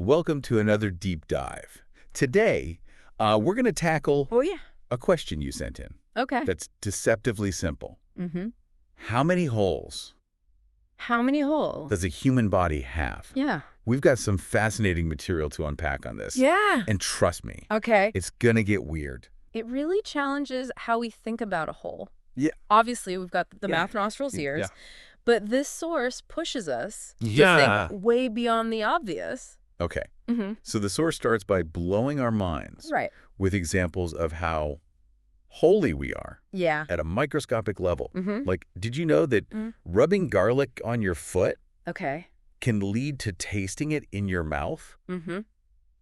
Welcome to another deep dive. Today, we're going to tackle Oh, yeah. a question you sent in Okay. that's deceptively simple. Mm-hmm. How many holes How many holes? does a human body have? Yeah. We've got some fascinating material to unpack on this. Yeah. And trust me, Okay. it's going to get weird. It really challenges how we think about a hole. Yeah. Obviously, we've got the Yeah. mouth, nostrils, ears, Yeah. but this source pushes us Yeah. to think way beyond the obvious. Okay. Mm-hmm. So the source starts by blowing our minds Right. with examples of how holy we are Yeah. at a microscopic level. Mm-hmm. Like, did you know that rubbing garlic on your foot Okay. can lead to tasting it in your mouth Mm-hmm.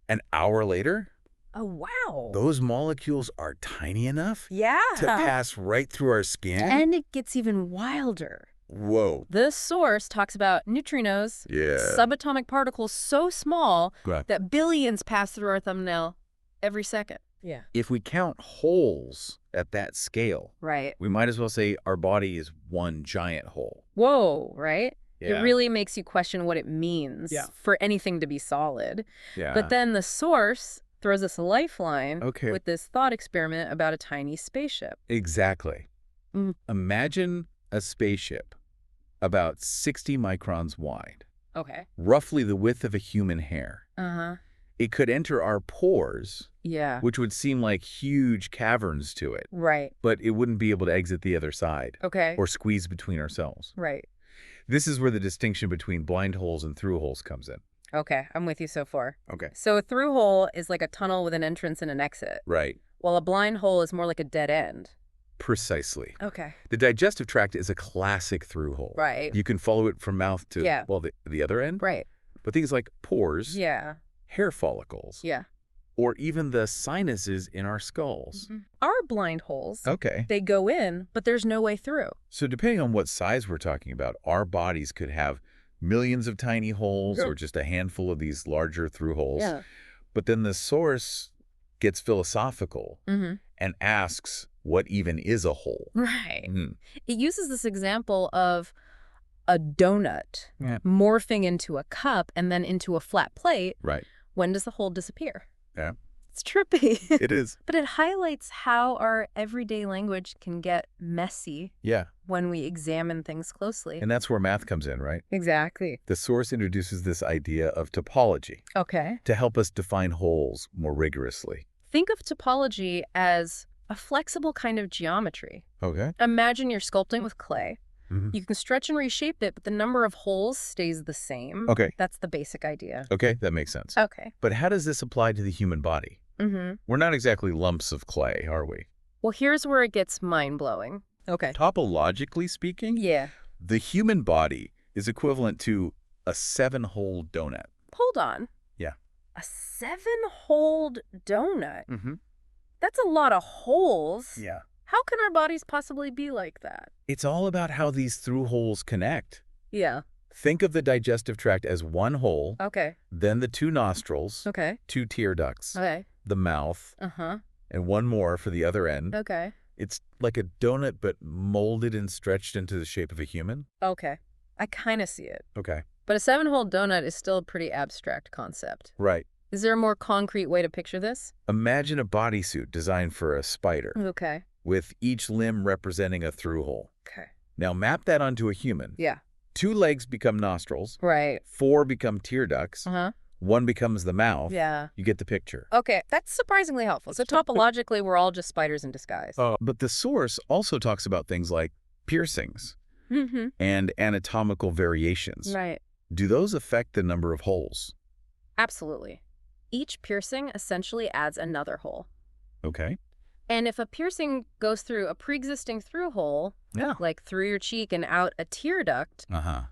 an hour later? Oh, wow. Those molecules are tiny enough Yeah. to pass right through our skin? And it gets even wilder. Whoa. This source talks about neutrinos, Yeah. subatomic particles so small Right. that billions pass through our thumbnail every second. Yeah. If we count holes at that scale, Right. we might as well say our body is one giant hole. Whoa, right? Yeah. It really makes you question what it means for anything to be solid. Yeah. But then the source throws us a lifeline Okay. with this thought experiment about a tiny spaceship. Exactly. Mm. Imagine a spaceship about 60 microns wide, Okay. roughly the width of a human hair. Uh-huh. It could enter our pores, Yeah. which would seem like huge caverns to it, Right. but it wouldn't be able to exit the other side Okay. or squeeze between our cells. Right. This is where the distinction between blind holes and through holes comes in. Okay. I'm with you so far. Okay. So a through hole is like a tunnel with an entrance and an exit, Right. while a blind hole is more like a dead end. Precisely. Okay. The digestive tract is a classic through hole. Right. You can follow it from mouth to, Yeah. well, the other end. Right. But things like pores, Yeah. hair follicles, Yeah. or even the sinuses in our skulls. Our blind holes, Okay. they go in, but there's no way through. So depending on what size we're talking about, our bodies could have millions of tiny holes or just a handful of these larger through holes. Yeah. But then the source gets philosophical Mm-hmm. and asks, what even is a hole? Right. Mm. It uses this example of a donut Yeah. morphing into a cup and then into a flat plate. Right. When does the hole disappear? Yeah. It's trippy. It is. But it highlights how our everyday language can get messy Yeah. when we examine things closely. And that's where math comes in, right? Exactly. The source introduces this idea of topology Okay. to help us define holes more rigorously. Think of topology as a flexible kind of geometry. Okay. Imagine you're sculpting with clay. Mhm. You can stretch and reshape it, but the number of holes stays the same. Okay. That's the basic idea. Okay, that makes sense. Okay. But how does this apply to the human body? Mm-hmm. We're not exactly lumps of clay, are we? Well, here's where it gets mind-blowing. Okay. Topologically speaking, Yeah. the human body is equivalent to a 7-hole donut. Hold on. Yeah. A 7-hole donut? Mm-hmm. That's a lot of holes. Yeah. How can our bodies possibly be like that? It's all about how these through holes connect. Yeah. Think of the digestive tract as one hole, Okay. then the 2 nostrils, Okay. 2 tear ducts, Okay. the mouth, Uh-huh. and one more for the other end. Okay. It's like a donut, but molded and stretched into the shape of a human. Okay. I kind of see it. Okay. But a 7-hole donut is still a pretty abstract concept. Right. Is there a more concrete way to picture this? Imagine a bodysuit designed for a spider, Okay. with each limb representing a through hole. Okay. Now map that onto a human. Yeah. 2 legs become nostrils, Right. 4 become tear ducts, Uh-huh. 1 becomes the mouth. Yeah. You get the picture. Okay. That's surprisingly helpful. So topologically, we're all just spiders in disguise. But the source also talks about things like piercings Mm-hmm. and anatomical variations. Right. Do those affect the number of holes? Absolutely. Each piercing essentially adds another hole. Okay. And if a piercing goes through a pre-existing through hole, Yeah. like through your cheek and out a tear duct, Uh-huh.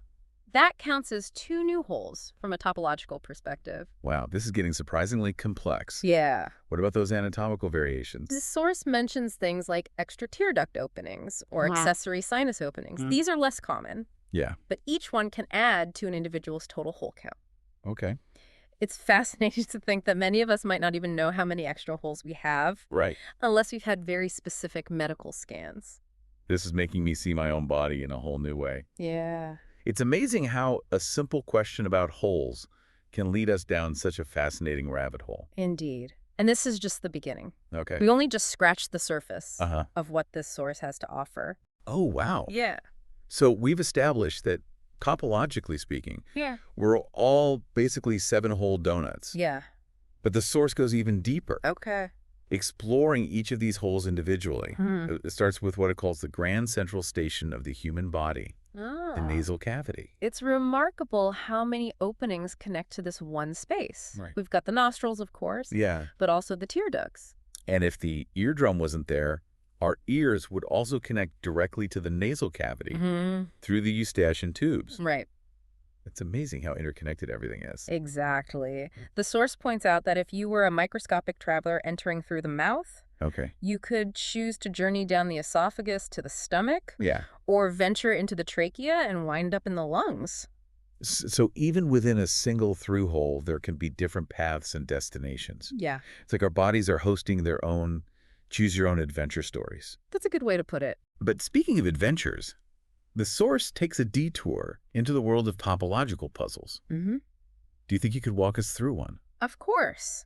that counts as 2 new holes from a topological perspective. Wow, this is getting surprisingly complex. Yeah. What about those anatomical variations? The source mentions things like extra tear duct openings or accessory sinus openings. These are less common, Yeah. but each one can add to an individual's total hole count. Okay. It's fascinating to think that many of us might not even know how many extra holes we have Right. unless we've had very specific medical scans. This is making me see my own body in a whole new way. Yeah. It's amazing how a simple question about holes can lead us down such a fascinating rabbit hole. Indeed. And this is just the beginning. Okay. We only just scratched the surface Uh-huh. of what this source has to offer. Oh, wow. Yeah. So we've established that, topologically speaking, Yeah. we're all basically seven-hole donuts. Yeah. But the source goes even deeper, Okay. exploring each of these holes individually. It starts with what it calls the grand central station of the human body, the nasal cavity. It's remarkable how many openings connect to this one space. Right. We've got the nostrils, of course, Yeah. but also the tear ducts. And if the eardrum wasn't there, our ears would also connect directly to the nasal cavity through the eustachian tubes. Right. It's amazing how interconnected everything is. Exactly. The source points out that if you were a microscopic traveler entering through the mouth, Okay. you could choose to journey down the esophagus to the stomach, Yeah. or venture into the trachea and wind up in the lungs. So even within a single through hole, there can be different paths and destinations. Yeah. It's like our bodies are hosting their own choose-your-own-adventure stories. That's a good way to put it. But speaking of adventures, the source takes a detour into the world of topological puzzles. Mm-hmm. Do you think you could walk us through one? Of course.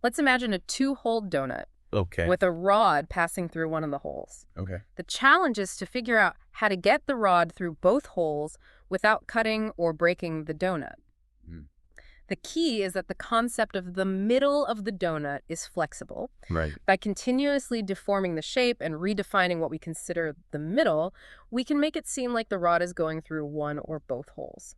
Let's imagine a two-hole donut Okay. with a rod passing through one of the holes. Okay. The challenge is to figure out how to get the rod through both holes without cutting or breaking the donut. Mm. The key is that the concept of the middle of the donut is flexible. Right. By continuously deforming the shape and redefining what we consider the middle, we can make it seem like the rod is going through one or both holes.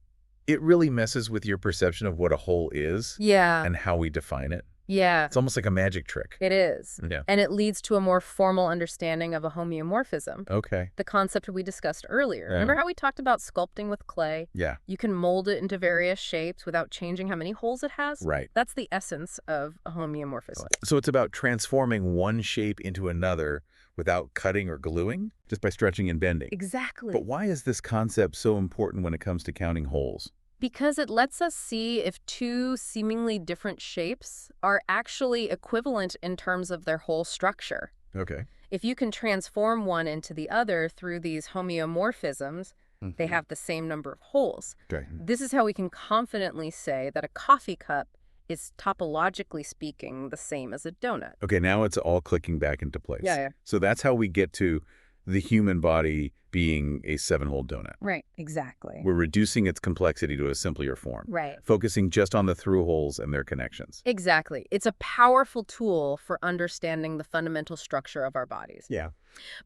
It really messes with your perception of what a hole is Yeah. and how we define it. Yeah. It's almost like a magic trick. It is. Yeah. And it leads to a more formal understanding of a homeomorphism, Okay. the concept we discussed earlier. Yeah. Remember how we talked about sculpting with clay? Yeah. You can mold it into various shapes without changing how many holes it has. Right. That's the essence of a homeomorphism. So it's about transforming one shape into another without cutting or gluing, just by stretching and bending. Exactly. But why is this concept so important when it comes to counting holes? Because it lets us see if two seemingly different shapes are actually equivalent in terms of their whole structure. Okay. If you can transform one into the other through these homeomorphisms, they have the same number of holes. Okay. This is how we can confidently say that a coffee cup is topologically speaking the same as a donut. Okay, now it's all clicking back into place. Yeah. So that's how we get to the human body being a seven-hole donut. Right, exactly. We're reducing its complexity to a simpler form, Right. focusing just on the through holes and their connections. Exactly. It's a powerful tool for understanding the fundamental structure of our bodies. Yeah.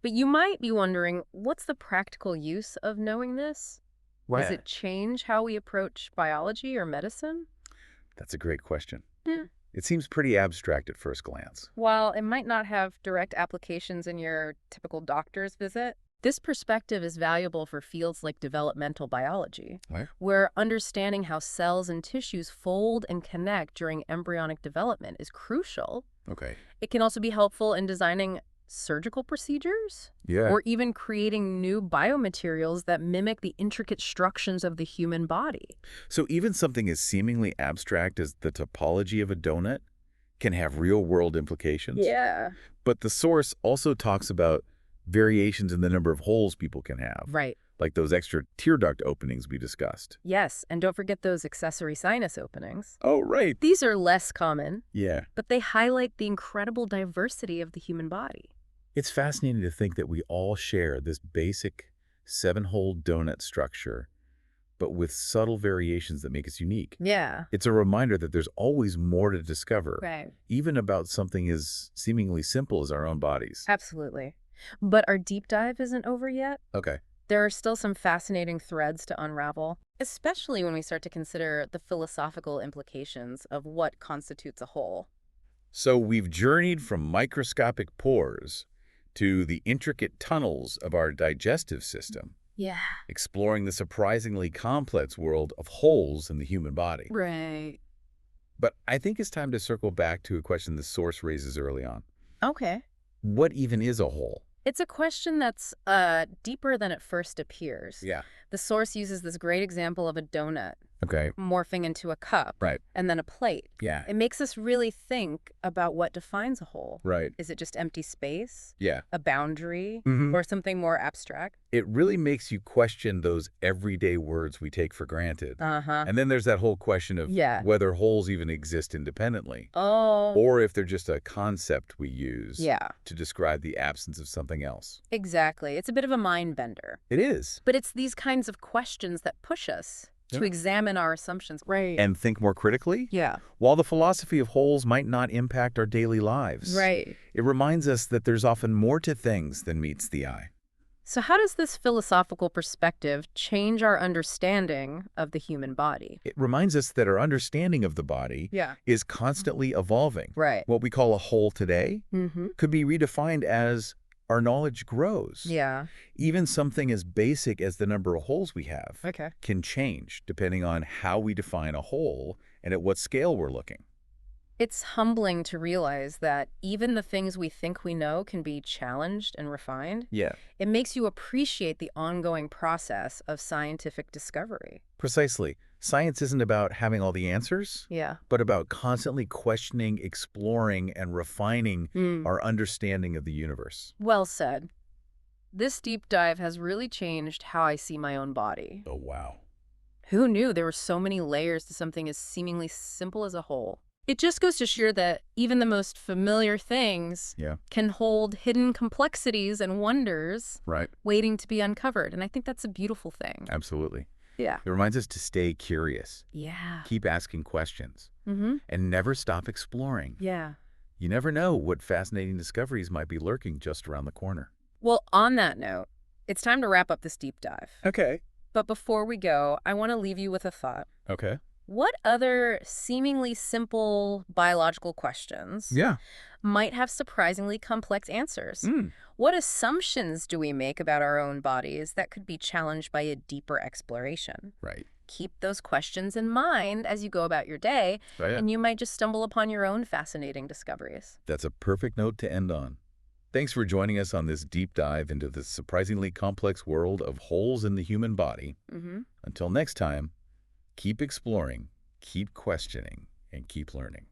But you might be wondering, what's the practical use of knowing this? Does it change how we approach biology or medicine? That's a great question. Yeah. It seems pretty abstract at first glance. While it might not have direct applications in your typical doctor's visit, this perspective is valuable for fields like developmental biology, What? where understanding how cells and tissues fold and connect during embryonic development is crucial. Okay. It can also be helpful in designing surgical procedures Yeah. or even creating new biomaterials that mimic the intricate structures of the human body. So even something as seemingly abstract as the topology of a donut can have real-world implications. Yeah. But the source also talks about variations in the number of holes people can have, Right. like those extra tear duct openings we discussed. Yes, and don't forget those accessory sinus openings. Oh, right. These are less common, Yeah. but they highlight the incredible diversity of the human body. It's fascinating to think that we all share this basic seven-hole donut structure, but with subtle variations that make us unique. Yeah. It's a reminder that there's always more to discover, Right. even about something as seemingly simple as our own bodies. Absolutely. But our deep dive isn't over yet. Okay. There are still some fascinating threads to unravel, especially when we start to consider the philosophical implications of what constitutes a whole. So we've journeyed from microscopic pores to the intricate tunnels of our digestive system, Yeah. exploring the surprisingly complex world of holes in the human body. Right. But I think it's time to circle back to a question the source raises early on. Okay. What even is a hole? It's a question that's deeper than it first appears. Yeah. The source uses this great example of a donut. Okay. morphing into a cup, Right. and then a plate. Yeah. It makes us really think about what defines a whole. Right. Is it just empty space, Yeah. a boundary, Hmm. or something more abstract? It really makes you question those everyday words we take for granted. Uh-huh. And then there's that whole question of Yeah. whether wholes even exist independently, Oh. or if they're just a concept we use Yeah, to describe the absence of something else. exactly. It's a bit of a mind bender. It is. But it's these kinds of questions that push us to Yeah. examine our assumptions. Right. And think more critically? Yeah. While the philosophy of wholes might not impact our daily lives, Right. it reminds us that there's often more to things than meets the eye. So how does this philosophical perspective change our understanding of the human body? It reminds us that our understanding of the body Yeah. is constantly evolving. Right. What we call a whole today Mm-hmm. could be redefined as our knowledge grows. Yeah. Even something as basic as the number of holes we have Okay. can change depending on how we define a whole and at what scale we're looking. It's humbling to realize that even the things we think we know can be challenged and refined. Yeah. It makes you appreciate the ongoing process of scientific discovery. Precisely. Science isn't about having all the answers, Yeah. but about constantly questioning, exploring, and refining our understanding of the universe. Well said. This deep dive has really changed how I see my own body. Oh, wow. Who knew there were so many layers to something as seemingly simple as a whole? It just goes to show that even the most familiar things Yeah. can hold hidden complexities and wonders Right. waiting to be uncovered. And I think that's a beautiful thing. Absolutely. Yeah. It reminds us to stay curious, Yeah. keep asking questions, Mm-hmm. and never stop exploring. Yeah. You never know what fascinating discoveries might be lurking just around the corner. Well, on that note, it's time to wrap up this deep dive. Okay. But before we go, I want to leave you with a thought. Okay. What other seemingly simple biological questions Yeah. might have surprisingly complex answers? Mm. What assumptions do we make about our own bodies that could be challenged by a deeper exploration? Right. Keep those questions in mind as you go about your day, Oh, yeah. and you might just stumble upon your own fascinating discoveries. That's a perfect note to end on. Thanks for joining us on this deep dive into the surprisingly complex world of holes in the human body. Mm-hmm. Until next time, keep exploring, keep questioning, and keep learning.